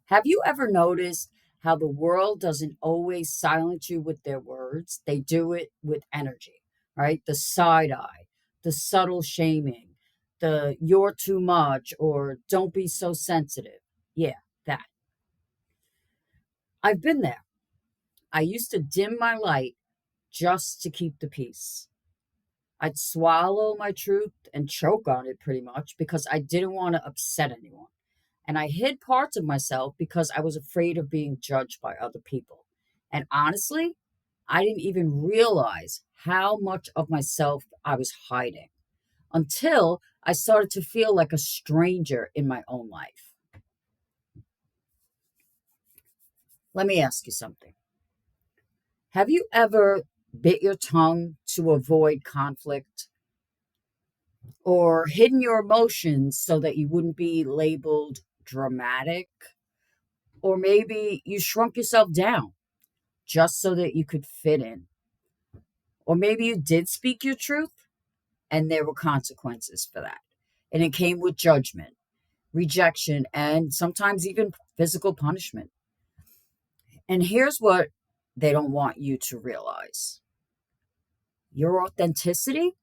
Have you ever noticed how the world doesn't always silence you with their words? They do it with energy, right? The side eye, the subtle shaming, the you're too much or don't be so sensitive. Yeah, that. I've been there. I used to dim my light just to keep the peace. I'd swallow my truth and choke on it pretty much because I didn't want to upset anyone. And I hid parts of myself because I was afraid of being judged by other people. And honestly, I didn't even realize how much of myself I was hiding until I started to feel like a stranger in my own life. Let me ask you something. Have you ever bit your tongue to avoid conflict or hidden your emotions so that you wouldn't be labeled dramatic? Or maybe you shrunk yourself down just so that you could fit in. Or maybe you did speak your truth and there were consequences for that. And it came with judgment, rejection, and sometimes even physical punishment. And here's what they don't want you to realize: your authenticity,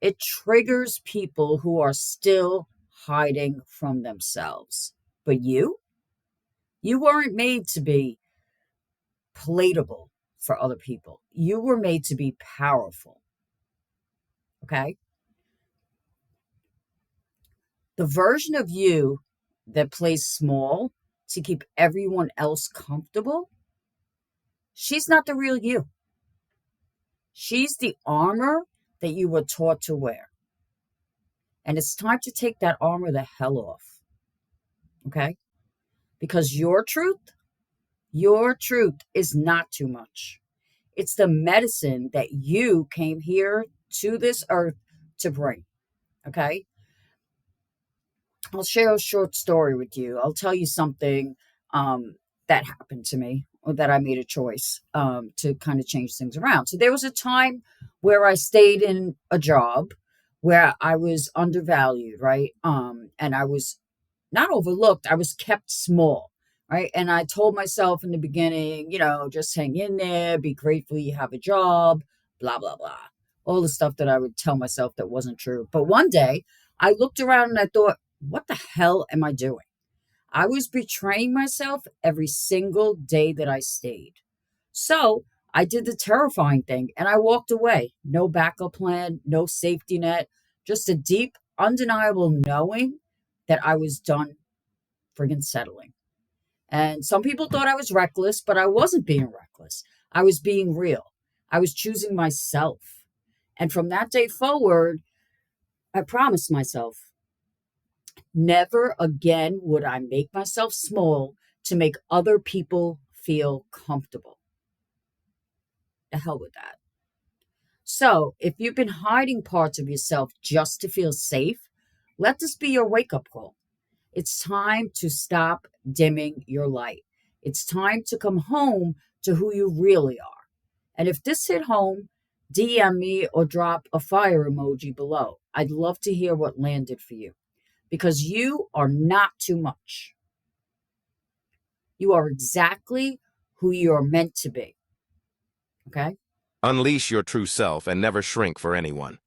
it triggers people who are still hiding from themselves. But you weren't made to be palatable for other people. You were made to be powerful. Okay. The version of you that plays small to keep everyone else comfortable, she's not the real you. She's the armor that you were taught to wear. And it's time to take that armor the hell off. Okay? Because your truth is not too much. It's the medicine that you came here to this earth to bring. Okay? I'll share a short story with you. I'll tell you something that happened to me, or that I made a choice to kind of change things around. So there was a time where I stayed in a job where I was undervalued, right? And I was not overlooked, I was kept small, right? And I told myself in the beginning, just hang in there, be grateful you have a job, blah, blah, blah. All the stuff that I would tell myself that wasn't true. But one day I looked around and I thought, what the hell am I doing? I was betraying myself every single day that I stayed. So I did the terrifying thing and I walked away. No backup plan, no safety net, just a deep, undeniable knowing that I was done friggin' settling. And some people thought I was reckless, but I wasn't being reckless. I was being real. I was choosing myself. And from that day forward, I promised myself never again would I make myself small to make other people feel comfortable. The hell with that. So, if you've been hiding parts of yourself just to feel safe, let this be your wake up call. It's time to stop dimming your light. It's time to come home to who you really are. And if this hit home, DM me or drop a fire emoji below. I'd love to hear what landed for you because you are not too much. You are exactly who you're meant to be. Okay? Unleash your true self and never shrink for anyone.